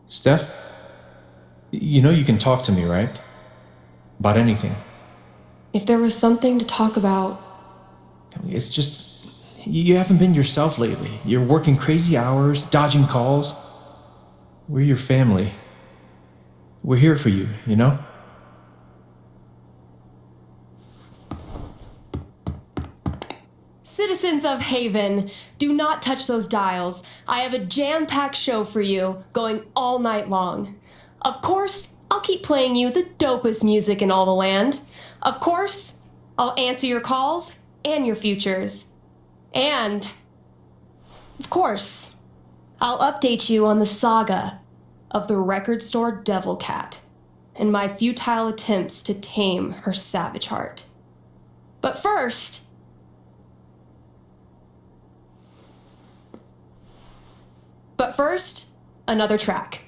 Steph, you know you can talk to me, right? About anything. If there was something to talk about, It's just, you haven't been yourself lately. You're working crazy hours, dodging calls. We're your family. We're here for you, you know? citizens of Haven, do not touch those dials. I have a jam-packed show for you, going all night long. Of course, I'll keep playing you the dopest music in all the land. Of course, I'll answer your calls and your futures. And, of course, I'll update you on the saga of the record store Devil Cat and my futile attempts to tame her savage heart. But first, another track.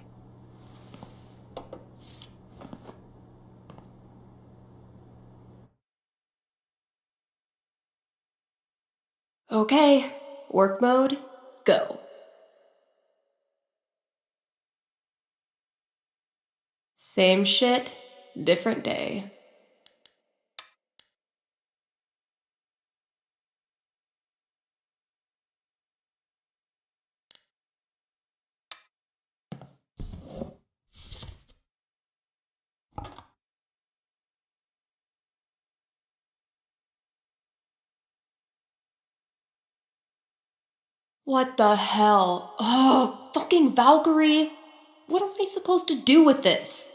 Okay, work mode, go. Same shit, different day. What the hell? Oh, fucking Valkyrie! What am I supposed to do with this?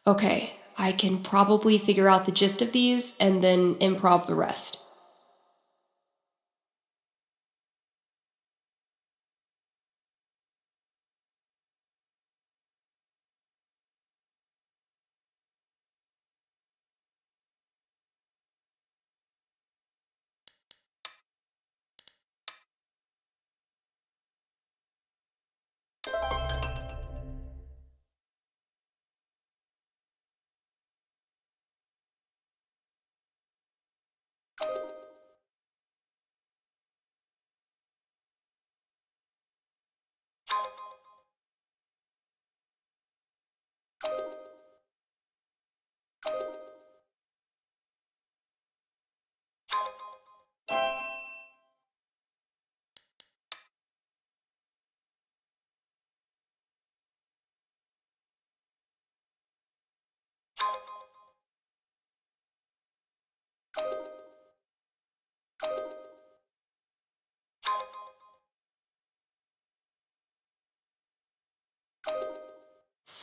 Okay, I can probably figure out the gist of these and then improv the rest.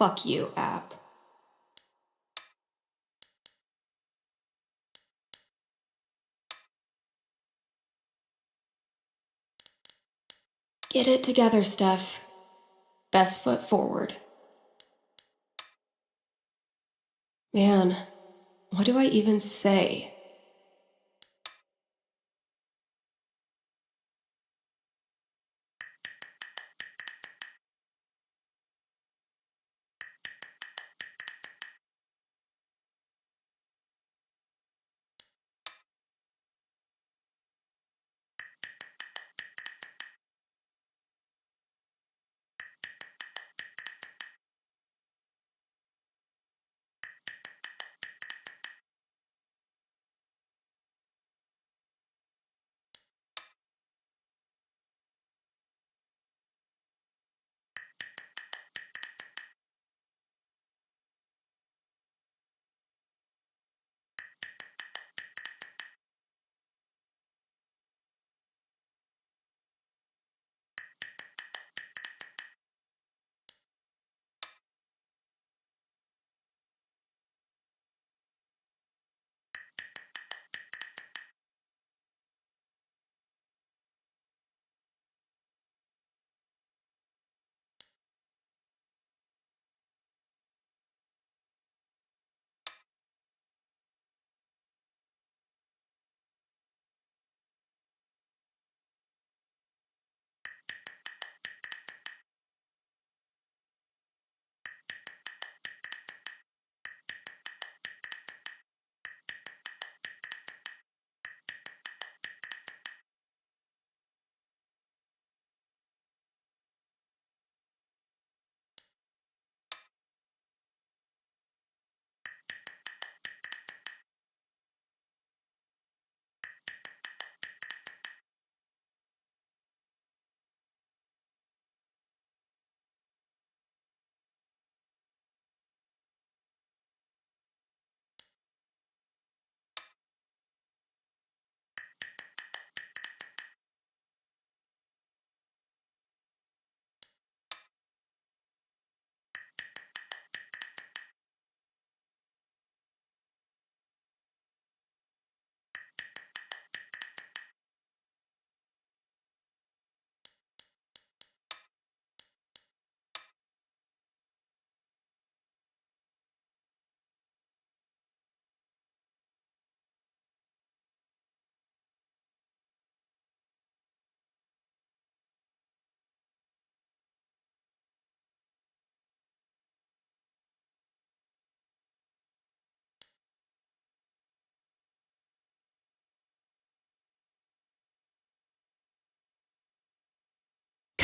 Fuck you, app. Get it together, Steph. Best foot forward. Man, what do I even say?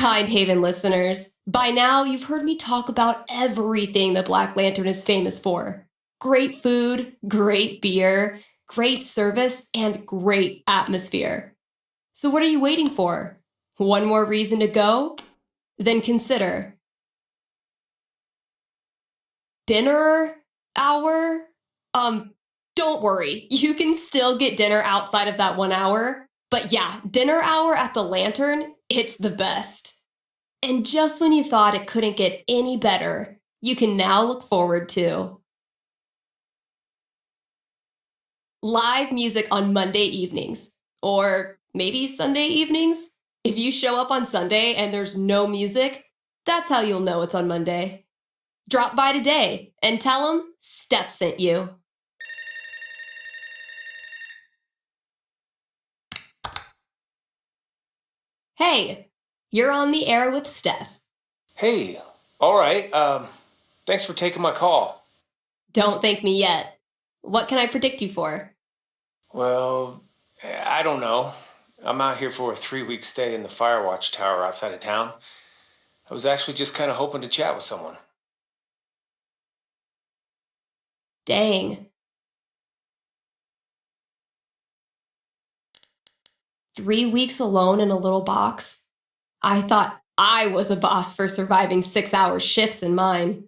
Kind Haven listeners, by now you've heard me talk about everything the Black Lantern is famous for. Great food, great beer, great service, and great atmosphere. So what are you waiting for? One more reason to go? Then consider dinner hour? Don't worry, you can still get dinner outside of that 1 hour. But yeah, dinner hour at the Lantern, it's the best. And just when you thought it couldn't get any better, you can now look forward to live music on Monday evenings, or maybe Sunday evenings. If you show up on Sunday and there's no music, that's how you'll know it's on Monday. Drop by today and tell them Steph sent you. Hey, you're on the air with Steph. Hey, all right. Thanks for taking my call. Don't thank me yet. What can I predict you for? Well, I don't know. I'm out here for a 3-week stay in the Firewatch Tower outside of town. I was actually just kind of hoping to chat with someone. Dang. 3 weeks alone in a little box? I thought I was a boss for surviving 6-hour shifts in mine.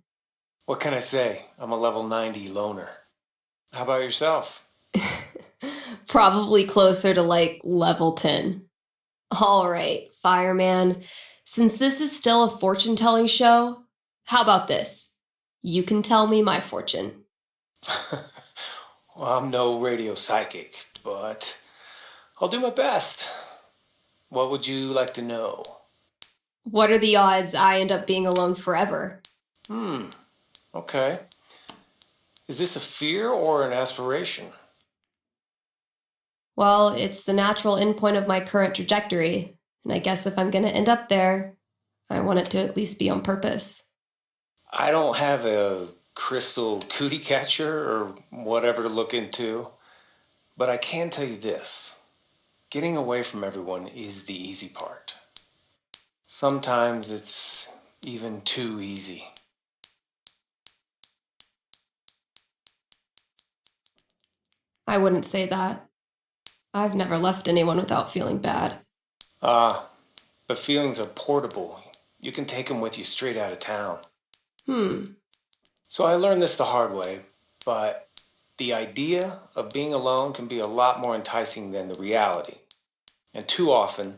What can I say? I'm a level 90 loner. How about yourself? Probably closer to like level 10. All right, fireman. Since this is still a fortune-telling show, how about this? You can tell me my fortune. Well, I'm no radio psychic, but I'll do my best. What would you like to know? What are the odds I end up being alone forever? Okay. Is this a fear or an aspiration? Well, it's the natural endpoint of my current trajectory, and I guess if I'm going to end up there, I want it to at least be on purpose. I don't have a crystal cootie catcher or whatever to look into, but I can tell you this. Getting away from everyone is the easy part. Sometimes it's even too easy. I wouldn't say that. I've never left anyone without feeling bad. But feelings are portable. You can take them with you straight out of town. So I learned this the hard way, but the idea of being alone can be a lot more enticing than the reality. And too often,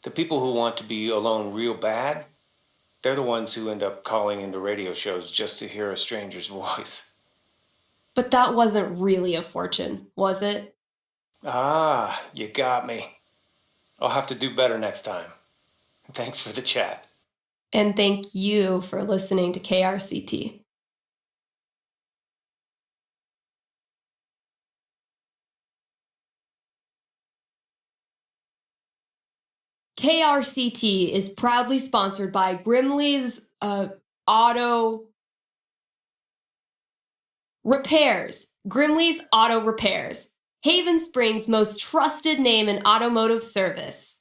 the people who want to be alone real bad, they're the ones who end up calling into radio shows just to hear a stranger's voice. But that wasn't really a fortune, was it? You got me. I'll have to do better next time. Thanks for the chat. And thank you for listening to KRCT. KRCT is proudly sponsored by Grimley's Auto Repairs. Grimley's Auto Repairs, Haven Springs' most trusted name in automotive service.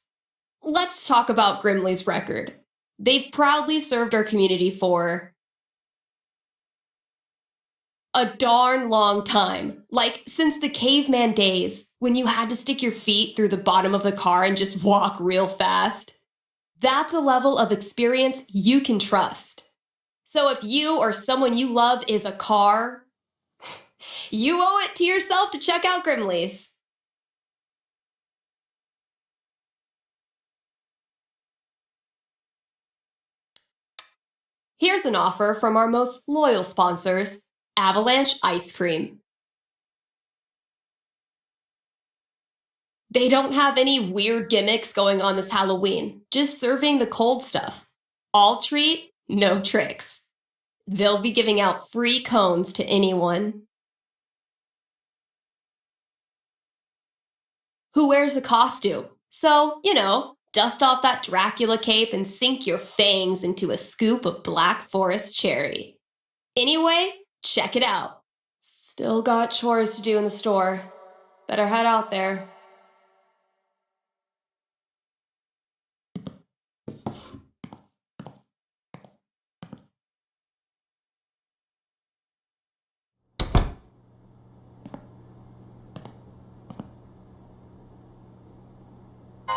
Let's talk about Grimley's record. They've proudly served our community for a darn long time. Like, since the caveman days, when you had to stick your feet through the bottom of the car and just walk real fast. That's a level of experience you can trust. So if you or someone you love is a car, you owe it to yourself to check out Grimley's. Here's an offer from our most loyal sponsors, Avalanche Ice Cream. They don't have any weird gimmicks going on this Halloween, just serving the cold stuff. All treat, no tricks. They'll be giving out free cones to anyone who wears a costume. So, dust off that Dracula cape and sink your fangs into a scoop of Black Forest cherry. Anyway, check it out. Still got chores to do in the store. Better head out there.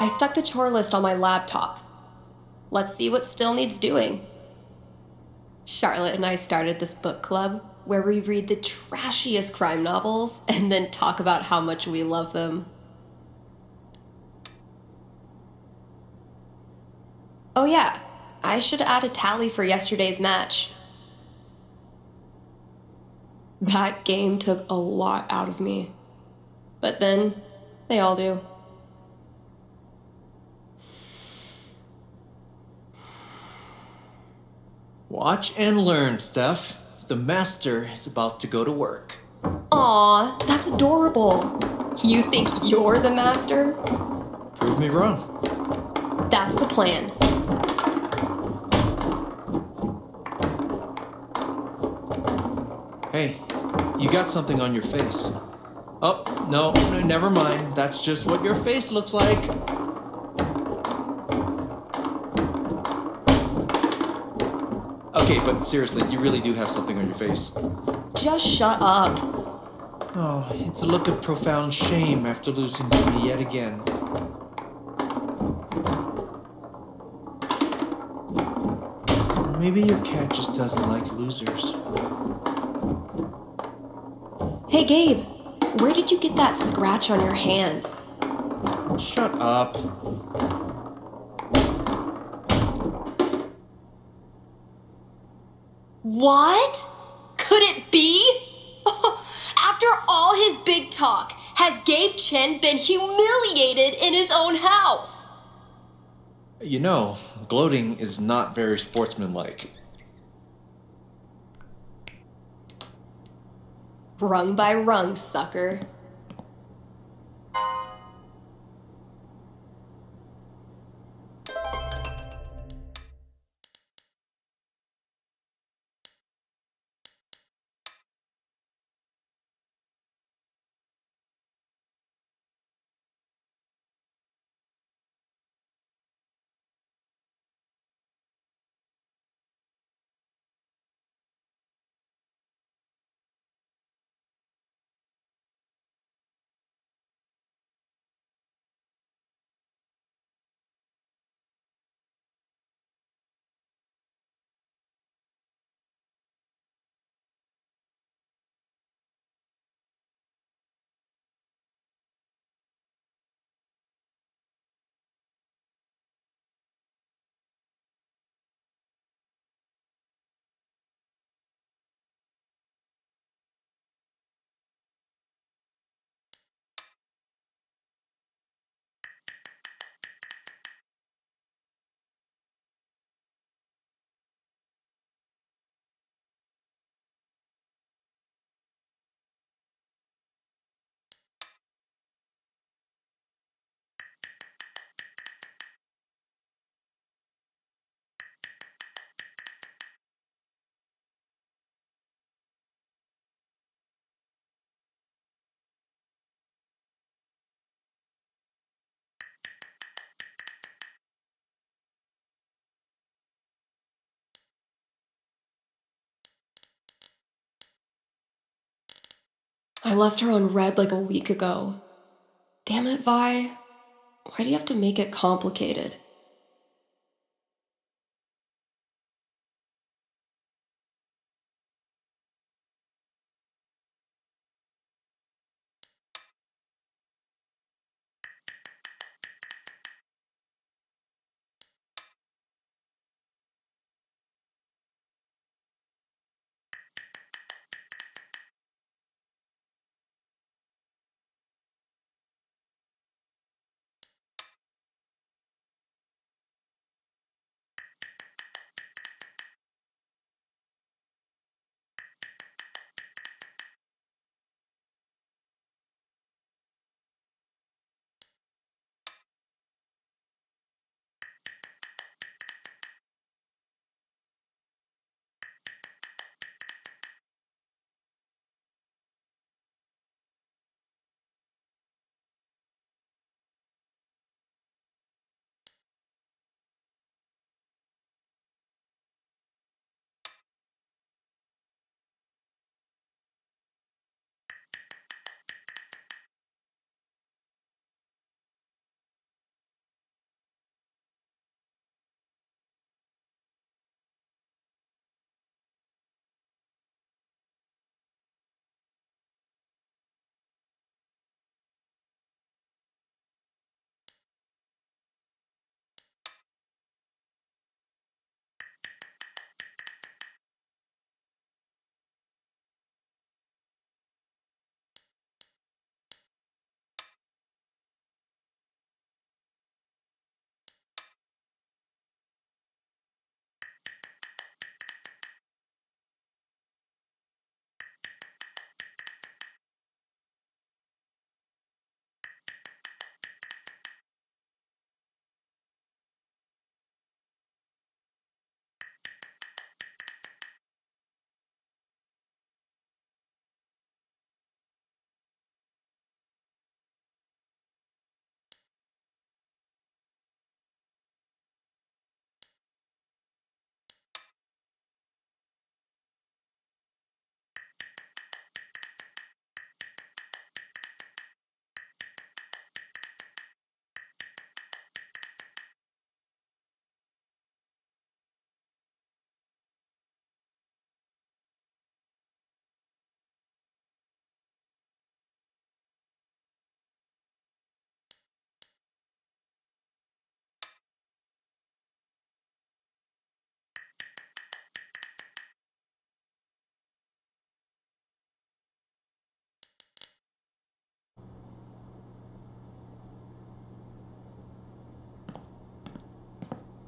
I stuck the chore list on my laptop. Let's see what still needs doing. Charlotte and I started this book club where we read the trashiest crime novels and then talk about how much we love them. Oh yeah, I should add a tally for yesterday's match. That game took a lot out of me. But then, they all do. Watch and learn, Steph. The master is about to go to work. Aw, that's adorable. You think you're the master? Prove me wrong. That's the plan. Hey, you got something on your face. Oh, no, never mind. That's just what your face looks like. Okay, but seriously, you really do have something on your face. Just shut up. Oh, it's a look of profound shame after losing to me yet again. Maybe your cat just doesn't like losers. Hey Gabe, where did you get that scratch on your hand? Shut up. What? Could it be? After all his big talk, has Gabe Chen been humiliated in his own house? You know, gloating is not very sportsmanlike. Rung by rung, sucker. I left her on red like a week ago. Damn it, Vi. Why do you have to make it complicated?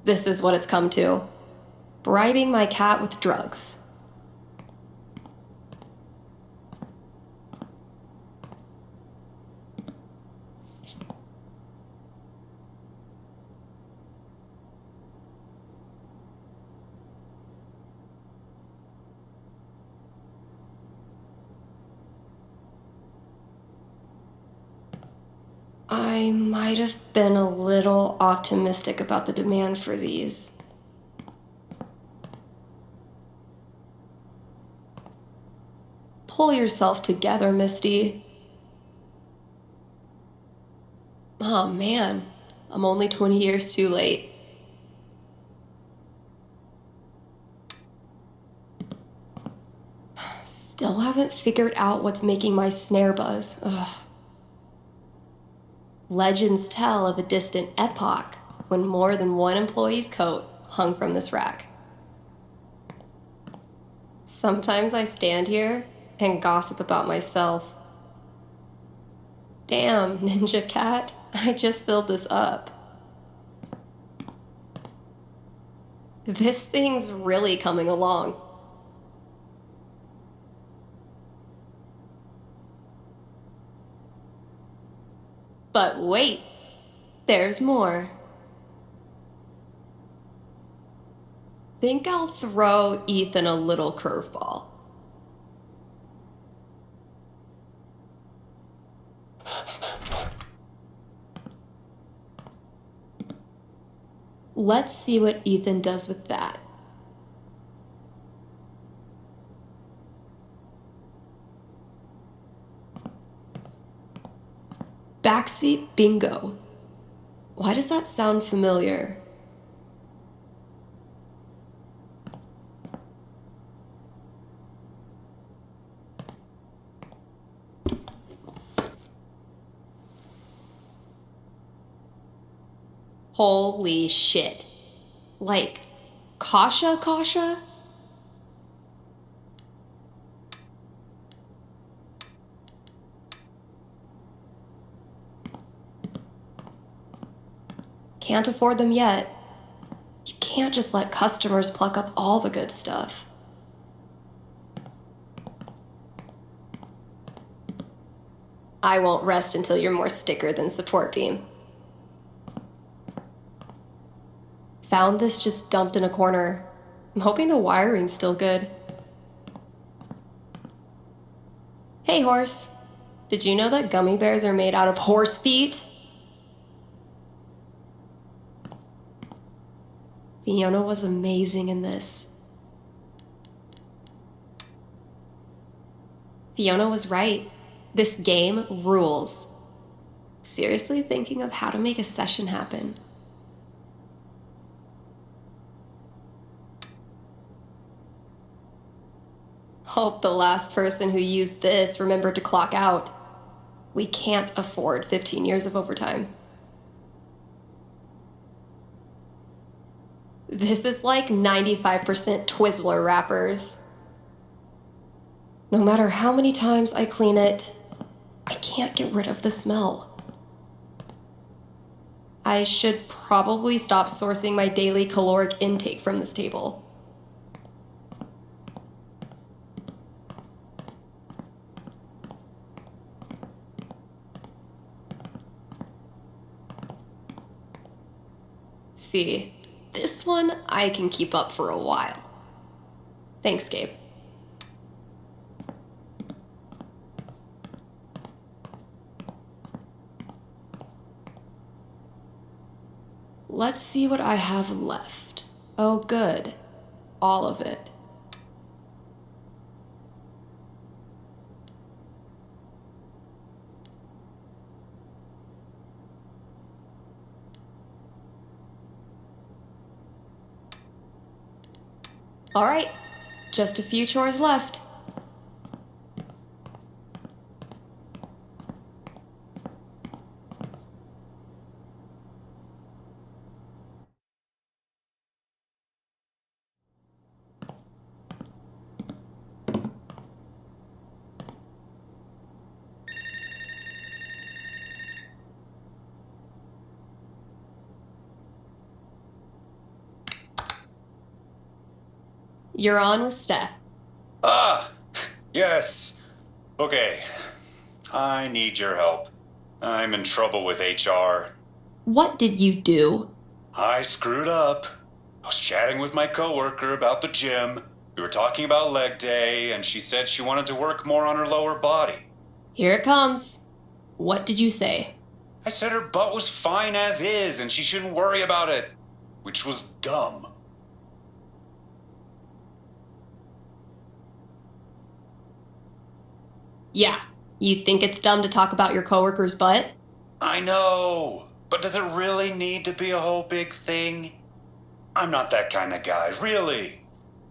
This is what it's come to. Bribing my cat with drugs. I might have been a little optimistic about the demand for these. Pull yourself together, Misty. Oh man, I'm only 20 years too late. Still haven't figured out what's making my snare buzz. Ugh. Legends tell of a distant epoch when more than one employee's coat hung from this rack. Sometimes I stand here and gossip about myself. Damn, Ninja Cat, I just filled this up. This thing's really coming along. But wait, there's more. Think I'll throw Ethan a little curveball. Let's see what Ethan does with that. Backseat bingo. Why does that sound familiar? Holy shit. Like, Kasha Kasha? Can't afford them yet. You can't just let customers pluck up all the good stuff. I won't rest until you're more sticker than support beam. Found this just dumped in a corner. I'm hoping the wiring's still good. Hey, horse. Did you know that gummy bears are made out of horse feet? Fiona was amazing in this. Fiona was right. This game rules. Seriously thinking of how to make a session happen. Hope the last person who used this remembered to clock out. We can't afford 15 years of overtime. This is like 95% Twizzler wrappers. No matter how many times I clean it, I can't get rid of the smell. I should probably stop sourcing my daily caloric intake from this table. See, this one I can keep up for a while. Thanks, Gabe. Let's see what I have left. Oh, good. All of it. All right, just a few chores left. You're on with Steph. Ah, yes. Okay. I need your help. I'm in trouble with HR. What did you do? I screwed up. I was chatting with my coworker about the gym. We were talking about leg day, and she said she wanted to work more on her lower body. Here it comes. What did you say? I said her butt was fine as is, and she shouldn't worry about it, which was dumb. Yeah, you think it's dumb to talk about your coworker's butt? I know, but does it really need to be a whole big thing? I'm not that kind of guy, really.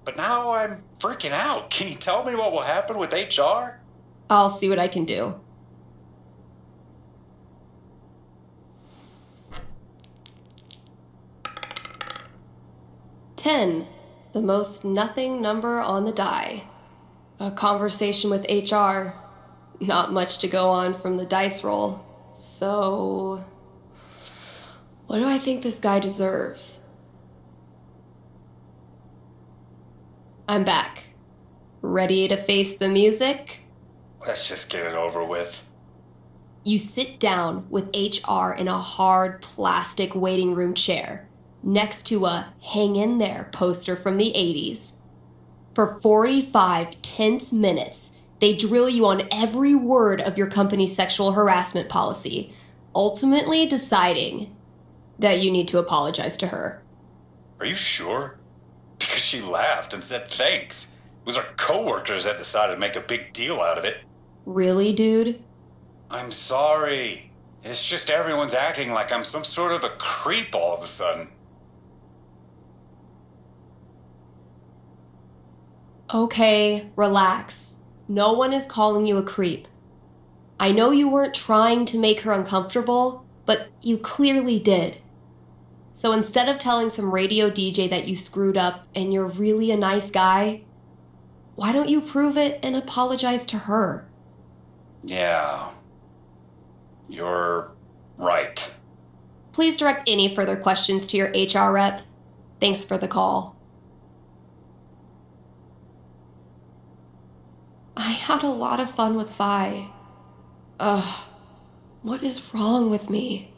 But now I'm freaking out. Can you tell me what will happen with HR? I'll see what I can do. $10, the most nothing number on the die. A conversation with HR. Not much to go on from the dice roll. So, what do I think this guy deserves? I'm back. Ready to face the music? Let's just get it over with. You sit down with HR in a hard plastic waiting room chair next to a "Hang in there" poster from the 80s. For 45 tense minutes, they drill you on every word of your company's sexual harassment policy, ultimately deciding that you need to apologize to her. Are you sure? Because she laughed and said thanks. It was our coworkers that decided to make a big deal out of it. Really, dude? I'm sorry. It's just everyone's acting like I'm some sort of a creep all of a sudden. Okay, relax. No one is calling you a creep. I know you weren't trying to make her uncomfortable, but you clearly did. So instead of telling some radio DJ that you screwed up and you're really a nice guy, why don't you prove it and apologize to her? Yeah. You're right. Please direct any further questions to your HR rep. Thanks for the call. I had a lot of fun with Vi. Ugh, what is wrong with me?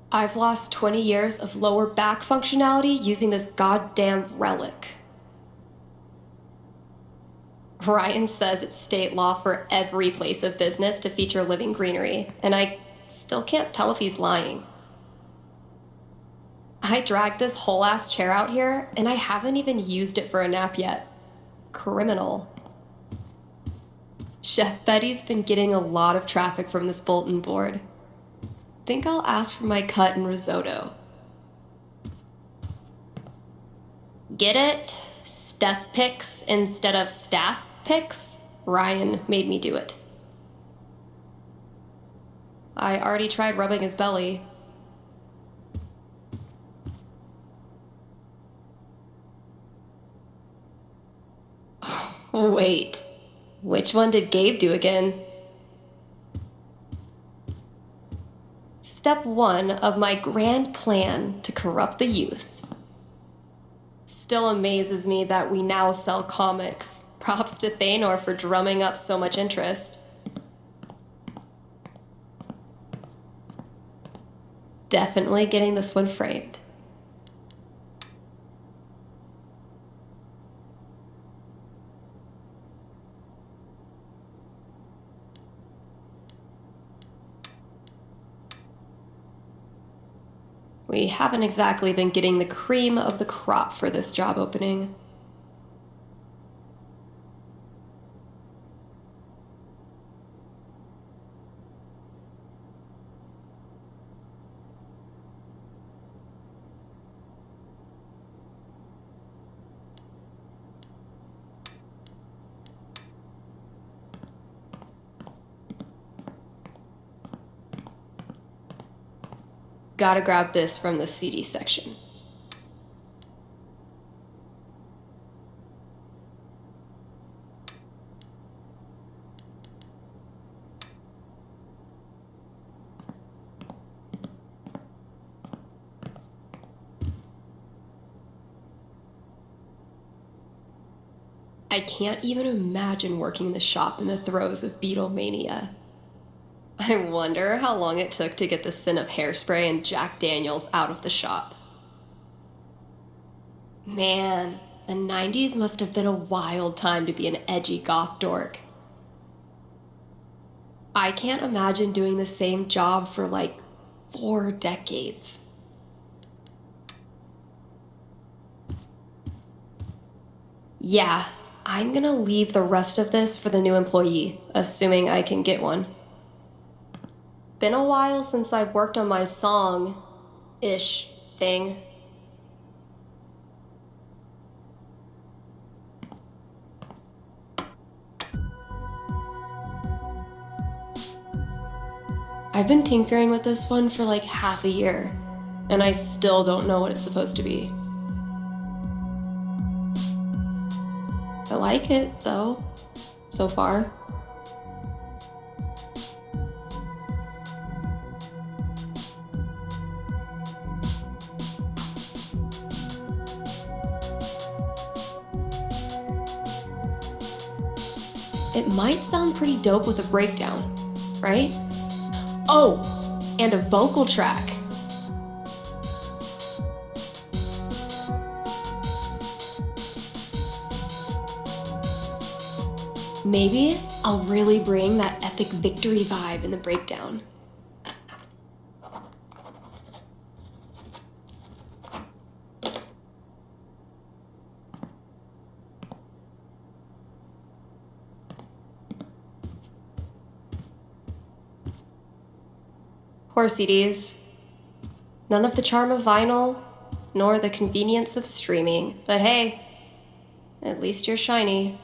I've lost 20 years of lower back functionality using this goddamn relic. Ryan says it's state law for every place of business to feature living greenery, and I still can't tell if he's lying. I dragged this whole ass chair out here, and I haven't even used it for a nap yet. Criminal. Chef Betty's been getting a lot of traffic from this bulletin board. Think I'll ask for my cut and risotto. Get it? Steph picks instead of staff picks? Ryan made me do it. I already tried rubbing his belly. Wait, which one did Gabe do again? Step 1 of my grand plan to corrupt the youth. Still amazes me that we now sell comics. Props to Thanor for drumming up so much interest. Definitely getting this one framed. We haven't exactly been getting the cream of the crop for this job opening. Gotta grab this from the CD section. I can't even imagine working the shop in the throes of Beatlemania. I wonder how long it took to get the scent of hairspray and Jack Daniels out of the shop. Man, the 90s must have been a wild time to be an edgy goth dork. I can't imagine doing the same job for like 4 decades. Yeah, I'm gonna leave the rest of this for the new employee, assuming I can get one. Been a while since I've worked on my song-ish thing. I've been tinkering with this one for like half a year, and I still don't know what it's supposed to be. I like it, though, so far. It might sound pretty dope with a breakdown, right? Oh, and a vocal track. Maybe I'll really bring that epic victory vibe in the breakdown. Poor CDs. None of the charm of vinyl, nor the convenience of streaming. But hey, at least you're shiny.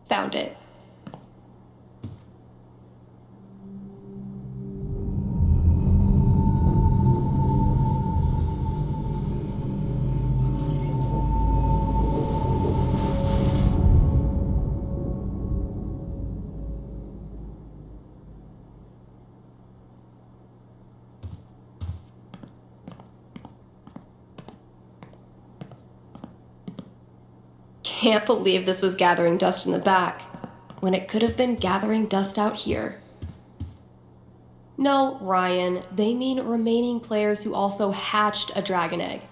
Found it. Can't believe this was gathering dust in the back, when it could have been gathering dust out here. No, Ryan, they mean remaining players who also hatched a dragon egg.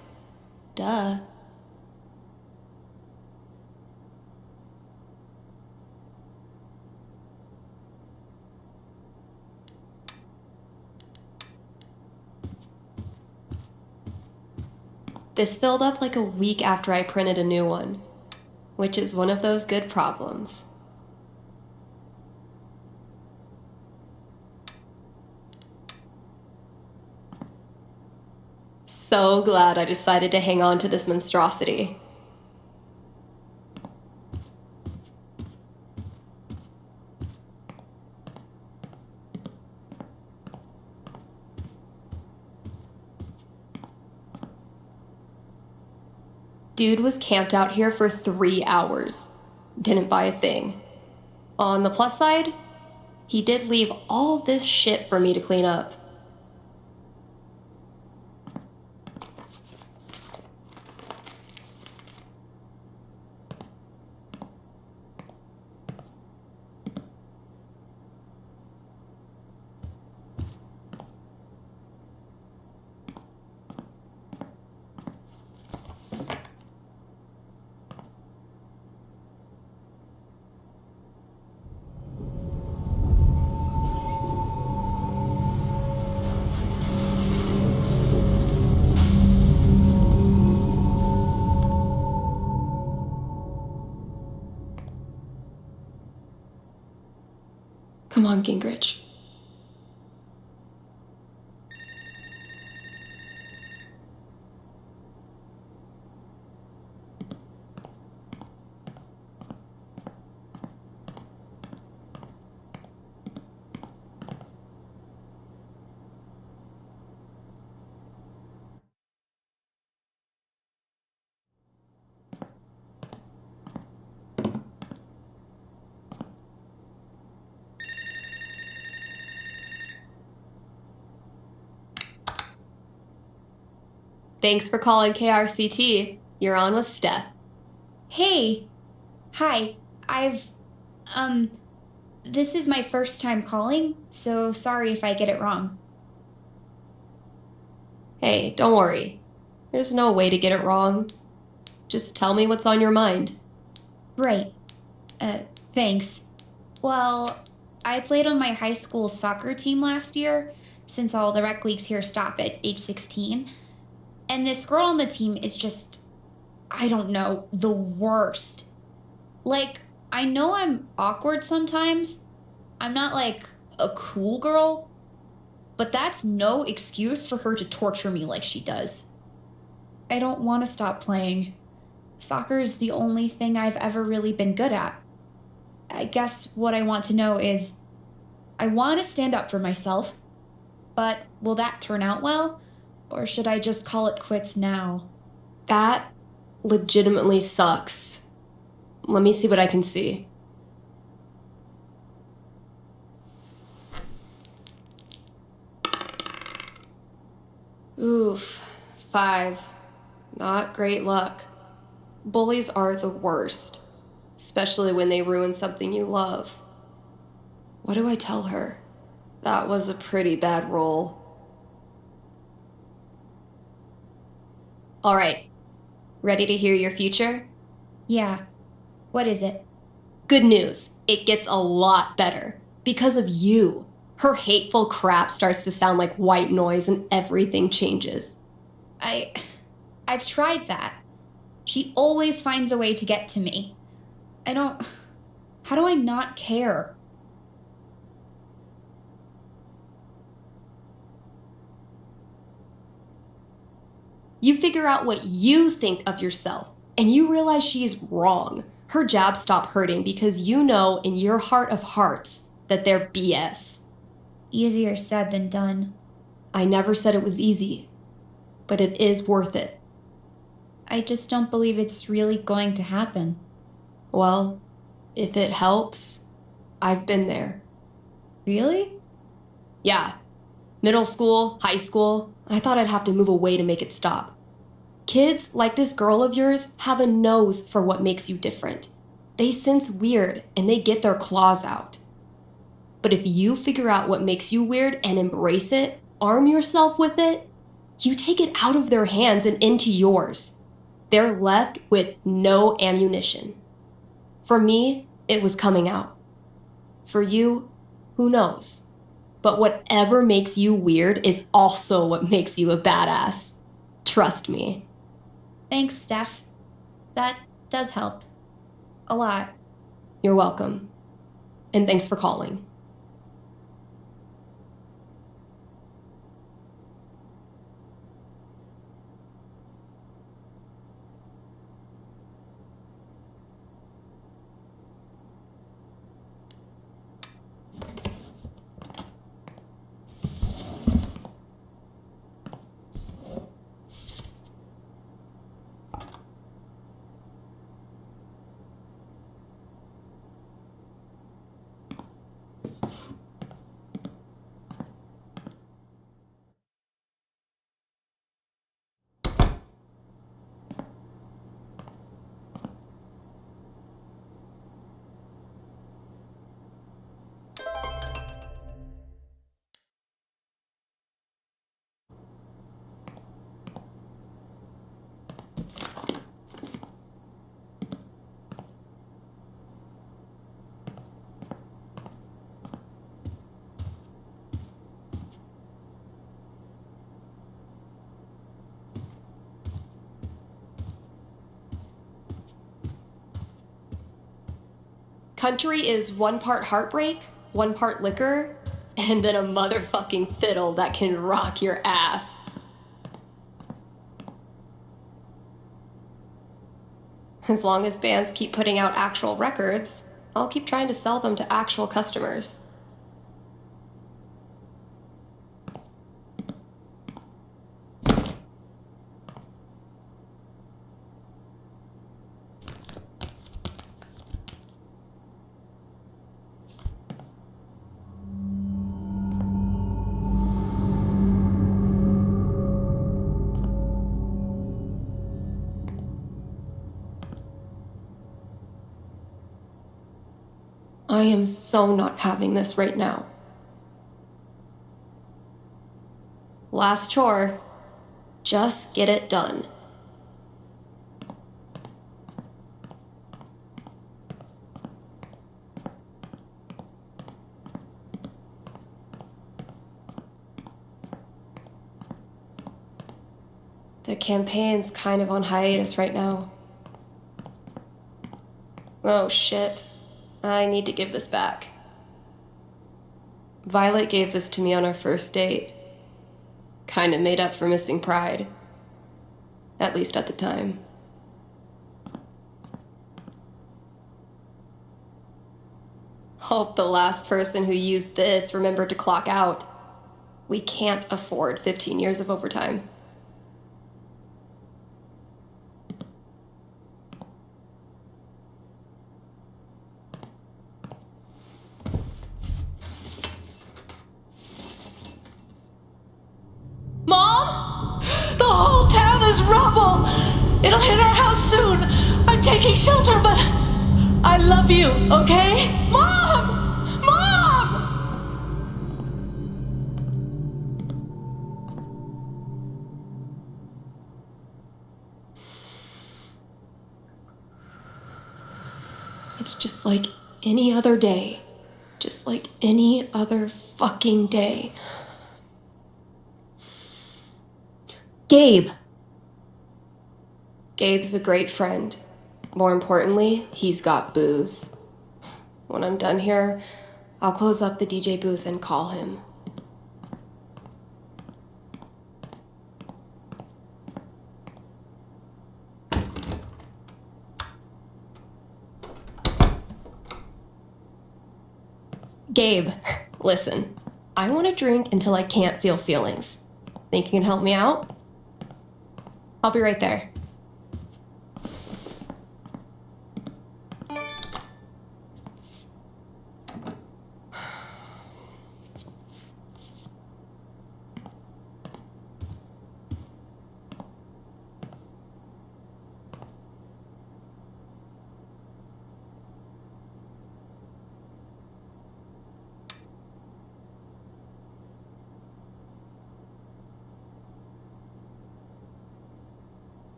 Duh. This filled up like a week after I printed a new one, which is one of those good problems. So glad I decided to hang on to this monstrosity. Dude was camped out here for 3 hours. Didn't buy a thing. On the plus side, he did leave all this shit for me to clean up. Come on, Gingrich. Thanks for calling KRCT. You're on with Steph. Hey. Hi. This is my first time calling, so sorry if I get it wrong. Hey, don't worry. There's no way to get it wrong. Just tell me what's on your mind. Right. Thanks. Well, I played on my high school soccer team last year, since all the rec leagues here stop at age 16. And this girl on the team is just, I don't know, the worst. Like, I know I'm awkward sometimes. I'm not like a cool girl, but that's no excuse for her to torture me like she does. I don't want to stop playing. Soccer is the only thing I've ever really been good at. I guess what I want to know is, I want to stand up for myself, but will that turn out well? Or should I just call it quits now? That legitimately sucks. Let me see what I can see. Oof, 5. Not great luck. Bullies are the worst, especially when they ruin something you love. What do I tell her? That was a pretty bad roll. All right, ready to hear your future? Yeah. What is it? Good news, it gets a lot better. Because of you. Her hateful crap starts to sound like white noise and everything changes. I've tried that. She always finds a way to get to me. How do I not care? You figure out what you think of yourself, and you realize she's wrong. Her jabs stop hurting because you know in your heart of hearts that they're BS. Easier said than done. I never said it was easy, but it is worth it. I just don't believe it's really going to happen. Well, if it helps, I've been there. Really? Yeah. Middle school, high school, I thought I'd have to move away to make it stop. Kids like this girl of yours have a nose for what makes you different. They sense weird and they get their claws out. But if you figure out what makes you weird and embrace it, arm yourself with it, you take it out of their hands and into yours. They're left with no ammunition. For me, it was coming out. For you, who knows? But whatever makes you weird is also what makes you a badass. Trust me. Thanks, Steph. That does help. A lot. You're welcome. And thanks for calling. Country is 1 part heartbreak, 1 part liquor, and then a motherfucking fiddle that can rock your ass. As long as bands keep putting out actual records, I'll keep trying to sell them to actual customers. I am so not having this right now. Last chore. Just get it done. The campaign's kind of on hiatus right now. Oh shit. I need to give this back. Violet gave this to me on our first date. Kinda made up for missing Pride. At least at the time. Hope the last person who used this remembered to clock out. We can't afford 15 years of overtime. Mom? The whole town is rubble! It'll hit our house soon! I'm taking shelter, but I love you, okay? Mom! Mom! It's just like any other day. Just like any other fucking day. Gabe. Gabe's a great friend. More importantly, he's got booze. When I'm done here, I'll close up the DJ booth and call him. Gabe, listen. I want to drink until I can't feel feelings. Think you can help me out? I'll be right there.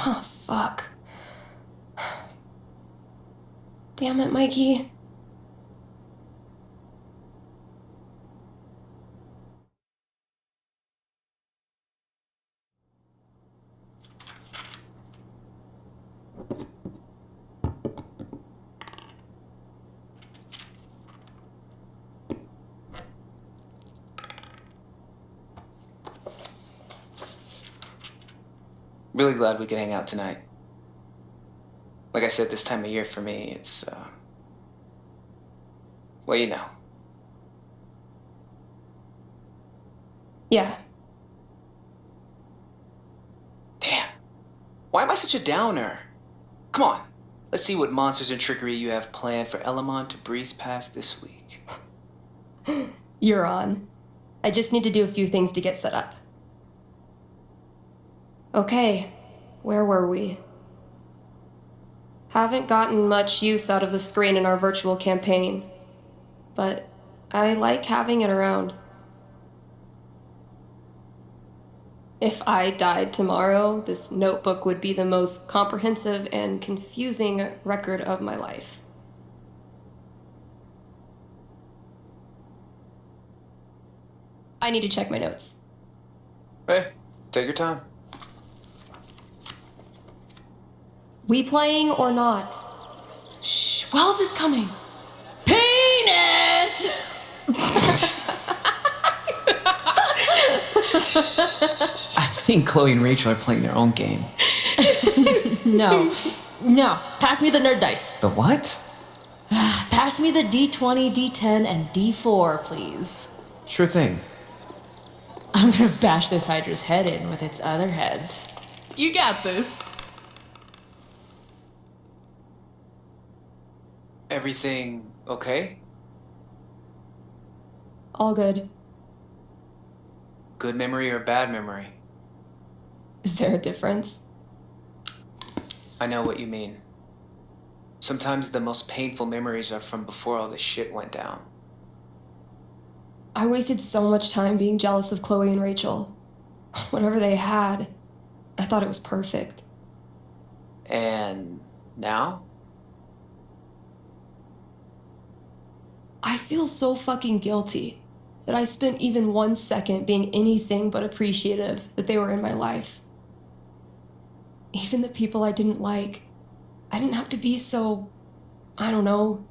Oh, fuck. Damn it, Mikey. Really glad we could hang out tonight. Like I said, this time of year for me, it's, well, you know. Yeah. Damn. Why am I such a downer? Come on. Let's see what monsters and trickery you have planned for Elamon to breeze past this week. You're on. I just need to do a few things to get set up. Okay, where were we? Haven't gotten much use out of the screen in our virtual campaign, but I like having it around. If I died tomorrow, this notebook would be the most comprehensive and confusing record of my life. I need to check my notes. Hey, take your time. We playing or not? Shh, Wells is coming. Penis! I think Chloe and Rachel are playing their own game. No. Pass me the nerd dice. The what? Pass me the D20, D10, and D4, please. Sure thing. I'm gonna bash this Hydra's head in with its other heads. You got this. Everything okay? All good. Good memory or bad memory? Is there a difference? I know what you mean. Sometimes the most painful memories are from before all this shit went down. I wasted so much time being jealous of Chloe and Rachel. Whatever they had, I thought it was perfect. And now? I feel so fucking guilty that I spent even 1 second being anything but appreciative that they were in my life. Even the people I didn't like, I didn't have to be so, I don't know,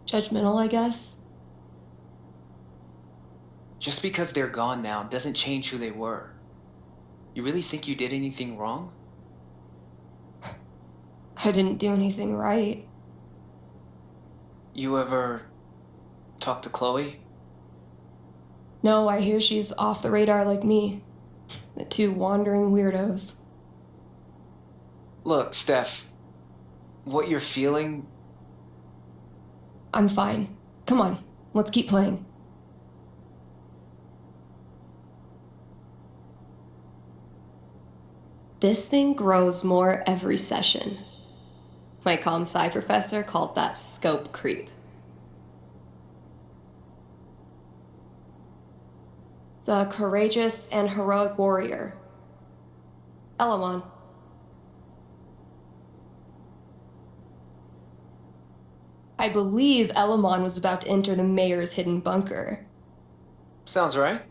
judgmental, I guess. Just because they're gone now doesn't change who they were. You really think you did anything wrong? I didn't do anything right. You ever talk to Chloe? No, I hear she's off the radar like me. The two wandering weirdos. Look, Steph, what you're feeling... I'm fine. Come on, let's keep playing. This thing grows more every session. My comm sci professor called that scope creep. The courageous and heroic warrior. Elamon. I believe Elamon was about to enter the mayor's hidden bunker. Sounds right.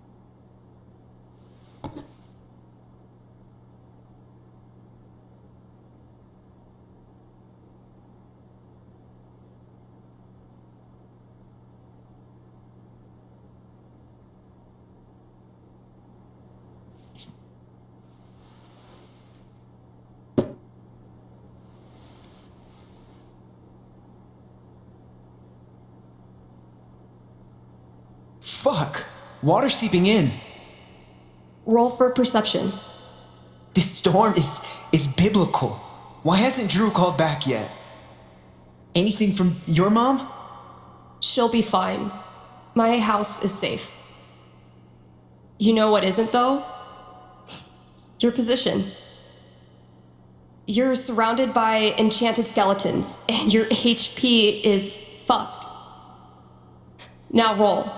Fuck! Water seeping in. Roll for perception. This storm is biblical. Why hasn't Drew called back yet? Anything from your mom? She'll be fine. My house is safe. You know what isn't, though? Your position. You're surrounded by enchanted skeletons, and your HP is fucked. Now roll.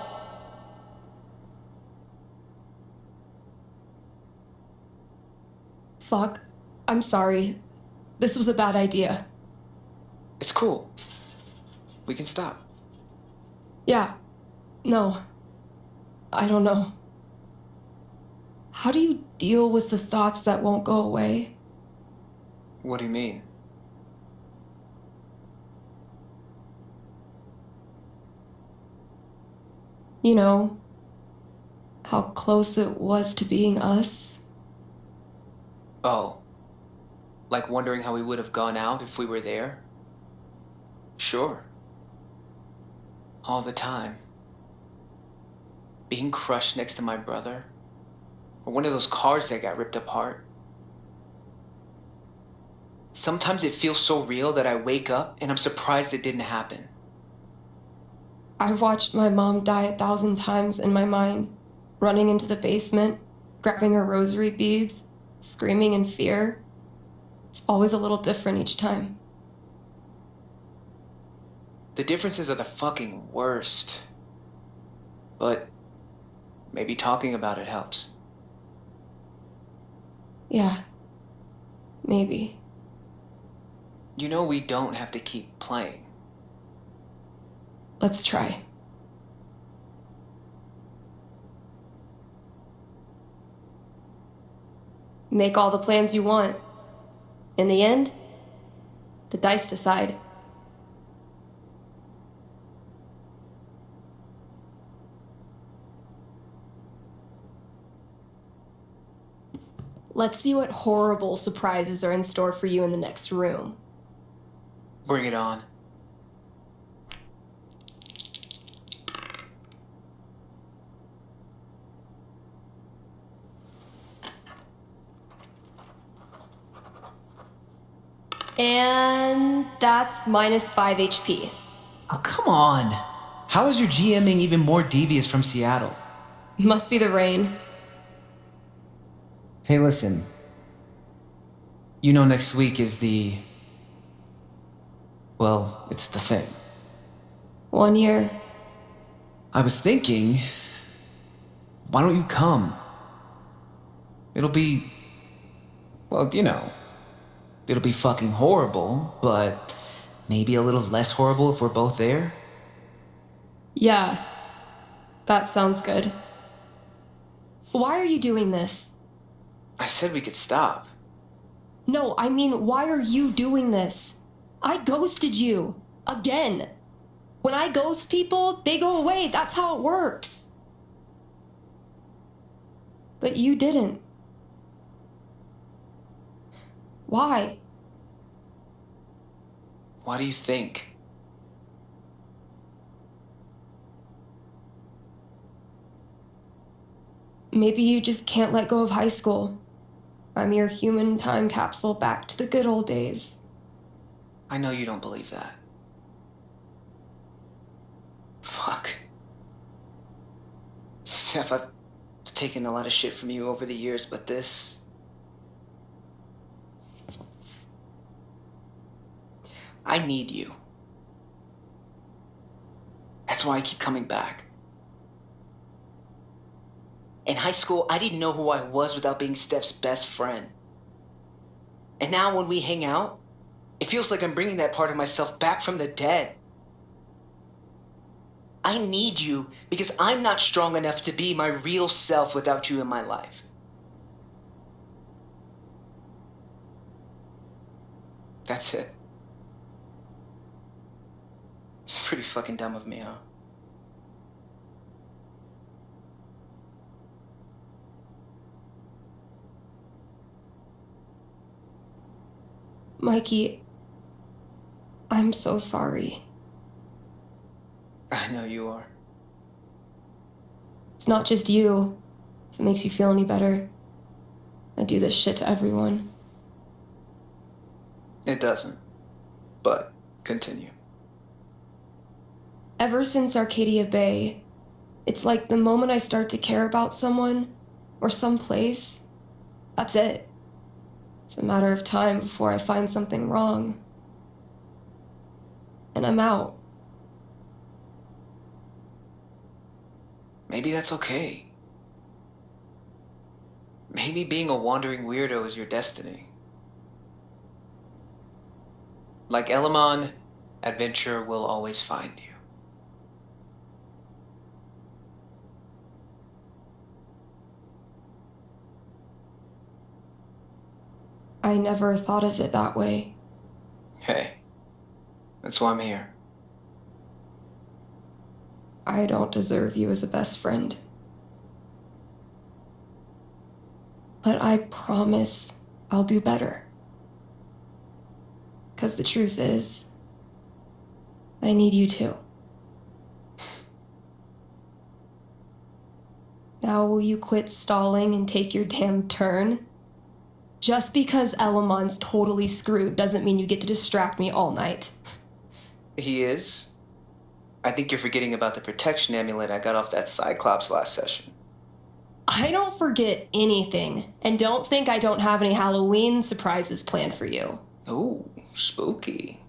Fuck. I'm sorry. This was a bad idea. It's cool. We can stop. Yeah. No. I don't know. How do you deal with the thoughts that won't go away? What do you mean? You know, how close it was to being us? Oh. Like wondering how we would have gone out if we were there? Sure. All the time. Being crushed next to my brother. Or one of those cars that got ripped apart. Sometimes it feels so real that I wake up and I'm surprised it didn't happen. I've watched my mom die 1,000 times in my mind, running into the basement, grabbing her rosary beads, screaming in fear. It's always a little different each time. The differences are the fucking worst. But maybe talking about it helps. Yeah. Maybe. You know we don't have to keep playing. Let's try. Make all the plans you want. In the end, The dice decide. Let's see what horrible surprises are in store for you in the next room. Bring it on. And that's minus 5 HP. Oh, come on. How is your GMing even more devious from Seattle? Must be the rain. Hey, listen. You know next week is the... Well, it's the thing. 1 year. I was thinking... Why don't you come? It'll be... Well, you know... It'll be fucking horrible, but... Maybe a little less horrible if we're both there? Yeah. That sounds good. Why are you doing this? I said we could stop. No, I mean, why are you doing this? I ghosted you. Again. When I ghost people, they go away. That's how it works. But you didn't. Why? Why do you think? Maybe you just can't let go of high school. I'm your human time capsule back to the good old days. I know you don't believe that. Fuck. Steph, I've taken a lot of shit from you over the years, but this... I need you. That's why I keep coming back. In high school, I didn't know who I was without being Steph's best friend. And now when we hang out, it feels like I'm bringing that part of myself back from the dead. I need you because I'm not strong enough to be my real self without you in my life. That's it. It's pretty fucking dumb of me, huh? Mikey, I'm so sorry. I know you are. It's not just you. If it makes you feel any better. I do this shit to everyone. It doesn't. But continue. Ever since Arcadia Bay, it's like the moment I start to care about someone or someplace, that's it. It's a matter of time before I find something wrong. And I'm out. Maybe that's okay. Maybe being a wandering weirdo is your destiny. Like Elamon, adventure will always find you. I never thought of it that way. Hey, that's why I'm here. I don't deserve you as a best friend. But I promise I'll do better. 'Cause the truth is, I need you too. Now will you quit stalling and take your damn turn? Just because Elamon's totally screwed doesn't mean you get to distract me all night. He is? I think you're forgetting about the protection amulet I got off that Cyclops last session. I don't forget anything, and don't think I don't have any Halloween surprises planned for you. Ooh, spooky.